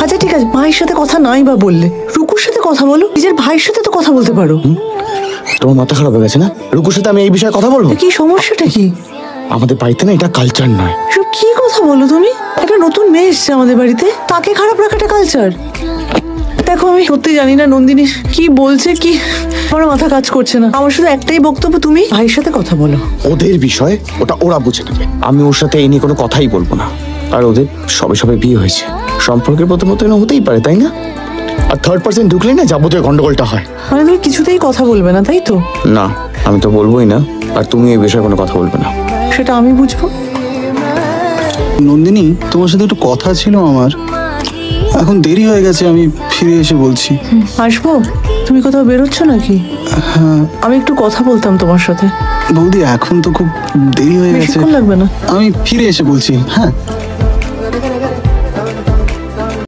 আচ্ছা ঠিক আছে, ভাইয়ের সাথে কথা নাই বা বললে, রুকুর সাথে কথা বলো, নিজের ভাইয়ের সাথে তো কথা বলতে পারো। তোমার মাথা খারাপ হয়ে গেছে না? রুকুর সাথে আমি এই বিষয়ে কথা বলবো? কি সমস্যাটা কি? আমাদের বাড়িতে না এটা কালচার নয়। সব কি কথা বলো তুমি? একটা নতুন মেয়ে এসছে আমাদের বাড়িতে, তাকে খারাপ রাখাটা কালচার? দেখো আমি সত্যি জানি না নন্দিনী কি বলছে, কি আমার মাথা কাজ করছে না। আমার শুধু একটাই বক্তব্য, তুমি ভাইয়ের সাথে কথা বলো। ওদের বিষয় ওটা ওরা বুঝে নেবে, আমি ওর সাথে এই নিয়ে কোনো কথাই বলবো না। আর ওদের সবে সবে বিয়ে হয়েছে, সম্পর্কের প্রথম হতেই পারে, তাই না? আর থার্ড পার্সন ঢুকলে না যাবতীয় গন্ডগোলটা হয়। মানে তুমি কিছুতেই কথা বলবে না, তাই তো? না, আমি তো বলবোই না, আর তুমি এই বিষয়ে কোনো কথা বলবে না। সেটা আমি বুঝবো। নন্দিনী, তোমার সাথে একটু কথা ছিল আমার। এখন দেরি হয়ে গেছে, আমি ফিরে এসে বলছি। আসবো? তুমি কোথাও বেরোচ্ছ নাকি? হ্যাঁ আমি একটু কথা বলতাম তোমার সাথে। বৌদি, এখন তো খুব দেরি হয়ে গেছে, বেশিক্ষণ লাগবে না। আমি ফিরে এসে বলছি। হ্যাঁ